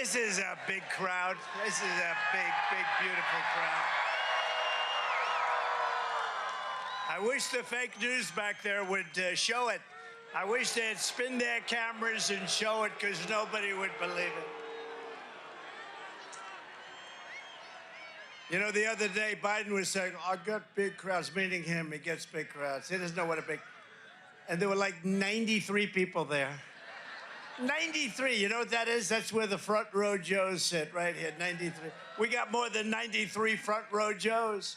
This is a big crowd. This is a big, big, beautiful crowd. I wish the fake news back there would show it. I wish they'd spin their cameras and show it, because nobody would believe it. You know, the other day, Biden was saying, I got big crowds, meaning him. He gets big crowds. He doesn't know what a big... And there were like 93 people there. 93, you know what that is? That's where the front row Joes sit, right here, 93. We got more than 93 front row Joes.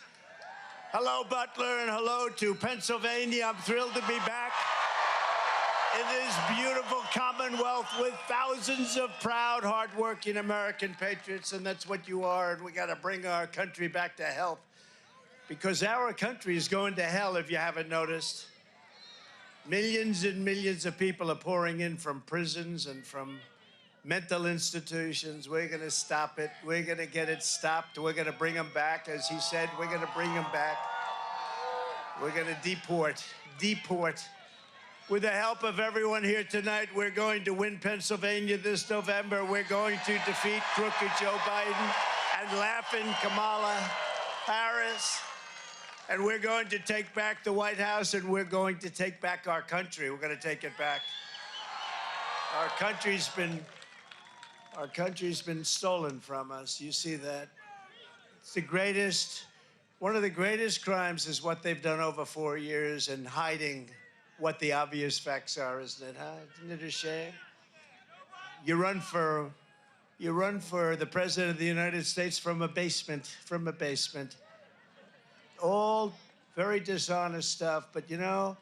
Hello, Butler, and hello to Pennsylvania. I'm thrilled to be back in this beautiful Commonwealth with thousands of proud, hardworking American patriots, and that's what you are, and we got to bring our country back to health, because our country is going to hell, if you haven't noticed. Millions and millions of people are pouring in from prisons and from mental institutions. We're going to stop it. We're going to get it stopped. We're going to bring them back. As he said, we're going to bring them back. We're going to deport. With the help of everyone here tonight, we're going to win Pennsylvania this November. We're going to defeat crooked Joe Biden and laughing Kamala Harris. And we're going to take back the White House, and we're going to take back our country. We're going to take it back. Our country's been stolen from us. You see that? It's the greatest, one of the greatest crimes is what they've done over 4 years, and hiding what the obvious facts are, isn't it, huh? Isn't it a shame? You run for the President of the United States from a basement, All very dishonest stuff, but you know,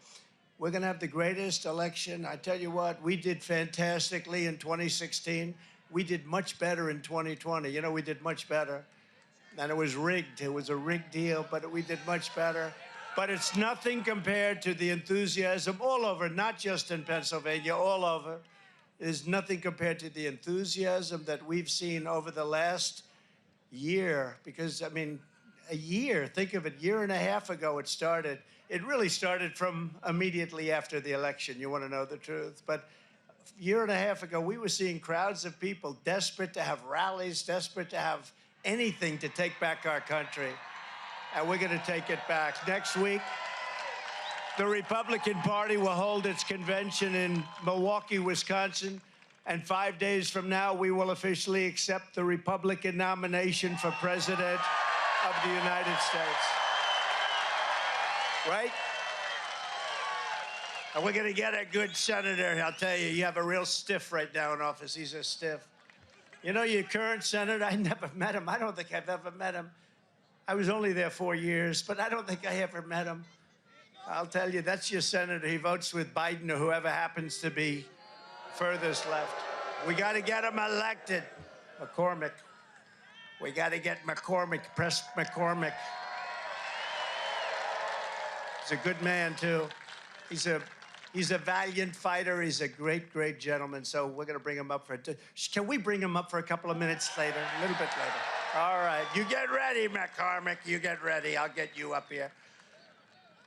we're gonna have the greatest election. I tell you what, we did fantastically in 2016. We did much better in 2020. You know, we did much better. And it was rigged. It was a rigged deal, but we did much better. But it's nothing compared to the enthusiasm all over, not just in Pennsylvania, all over. It is nothing compared to the enthusiasm that we've seen over the last year, because, I mean, a year, think of it, year and a half ago it started. It really started from immediately after the election, you want to know the truth. But a year and a half ago, we were seeing crowds of people desperate to have rallies, desperate to have anything to take back our country. And we're going to take it back. Next week, the Republican Party will hold its convention in Milwaukee, Wisconsin. And 5 days from now, we will officially accept the Republican nomination for president of the United States. Right? And we're going to get a good senator. I'll tell you, you have a real stiff right now in office. He's a stiff. You know, your current senator, I never met him. I don't think I've ever met him. I was only there 4 years, but I don't think I ever met him. I'll tell you, that's your senator. He votes with Biden or whoever happens to be furthest left. We got to get him elected. McCormick. We got to get McCormick, press McCormick. He's a good man, too. He's a valiant fighter. He's a great, great gentleman. So we're going to bring him up for can we bring him up for a couple of minutes later, a little bit later? All right. You get ready, McCormick. You get ready. I'll get you up here.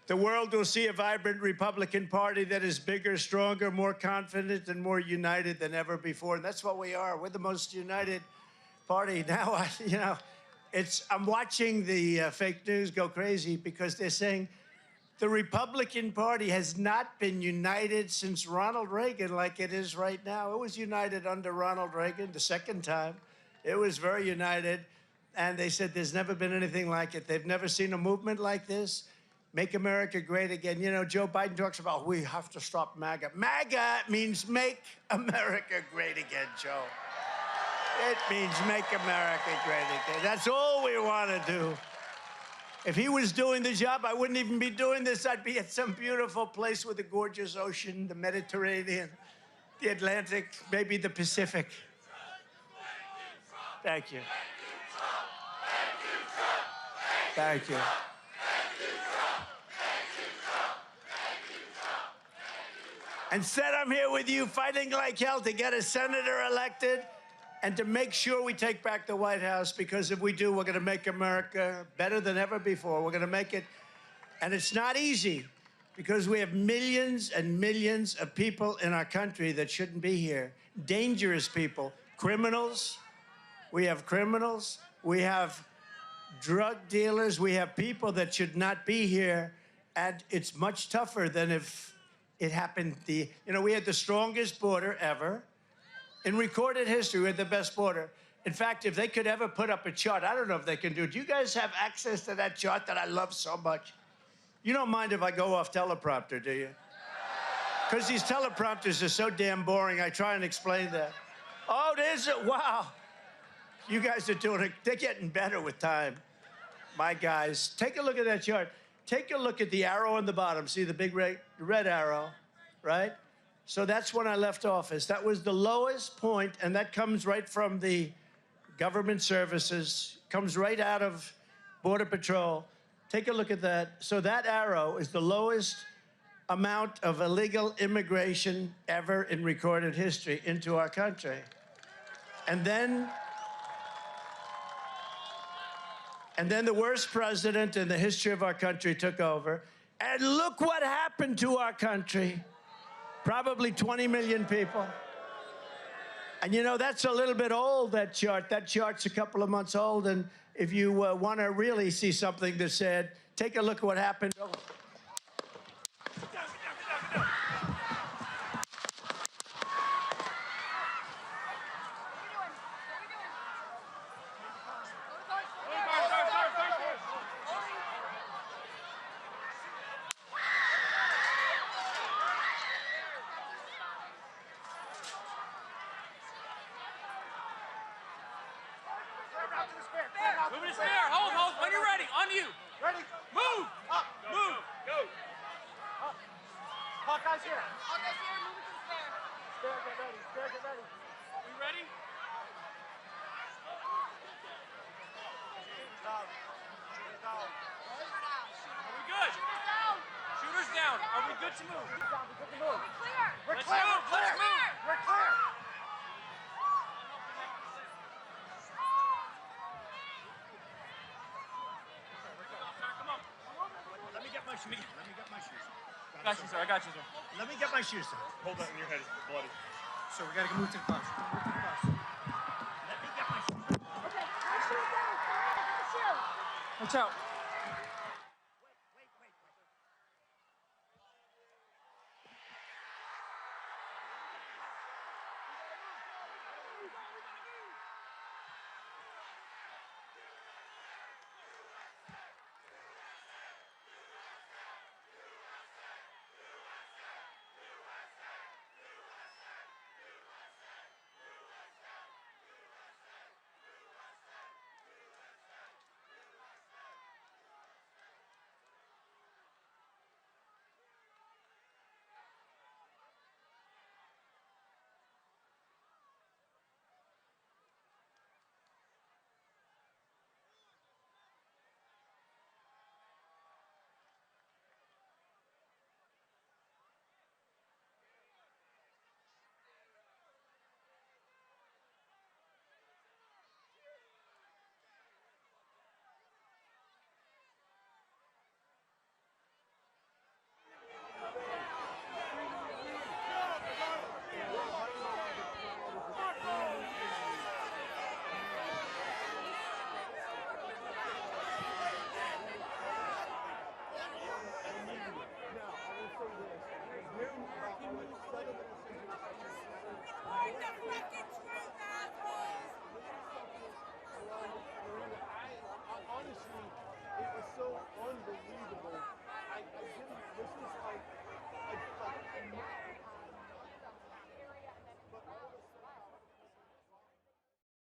The world will see a vibrant Republican Party that is bigger, stronger, more confident, and more united than ever before. And that's what we are. We're the most united party. Now, you know, I'm watching the fake news go crazy, because they're saying the Republican Party has not been united since Ronald Reagan like it is right now. It was united under Ronald Reagan the second time. It was very united. And they said there's never been anything like it. They've never seen a movement like this. Make America great again. You know, Joe Biden talks about, we have to stop MAGA. MAGA means make America great again, Joe. It means make America great again. That's all we want to do. If he was doing the job, I wouldn't even be doing this. I'd be at some beautiful place with a gorgeous ocean, the Mediterranean, the Atlantic, maybe the Pacific. Thank you. Thank you. Instead, I'm here with you fighting like hell to get a senator elected and to make sure we take back the White House, because if we do, we're going to make America better than ever before. We're going to make it, and it's not easy, because we have millions and millions of people in our country that shouldn't be here. Dangerous people, criminals, we have criminals, we have drug dealers, we have people that should not be here, and it's much tougher than if it happened. We had the strongest border ever. In recorded history, we had the best border. In fact, if they could ever put up a chart, I don't know if they can do it. Do you guys have access to that chart that I love so much? You don't mind if I go off teleprompter, do you? Because these teleprompters are so damn boring, I try and explain that. Oh, there's it. Wow. You guys are doing it. They're getting better with time. My guys, take a look at that chart. Take a look at the arrow on the bottom. See the big red arrow, right? So that's when I left office. That was the lowest point, and that comes right from the government services, comes right out of Border Patrol. Take a look at that. So that arrow is the lowest amount of illegal immigration ever in recorded history into our country. And then the worst president in the history of our country took over. And look what happened to our country. Probably 20 million people. And that's a little bit old, that chart. That chart's a couple of months old. And if you want to really see something that's said, take a look at what happened. Move to spare. Hold. When you're ready. On you. Ready? Move. Up. Move. Go. Up. Hawkeye's here. Hawkeye's here. Move it to the spare. Spare, get ready. Spare, get ready. We ready? Down. Down. Are we good? Shooters down. Shooters down. Are we good to move? Down. We good to move. We're clear. We're Let's clear. move. We're clear. Let's move. We're clear. Come on. Let me get my shoes. I got you, sir. I got you, sir. Let me get my shoes on. Hold that in your head. It's bloody. So we gotta move to the bus. Move to the bus. Let me get my shoes on. Okay. Shoot down. Shoot. Watch out.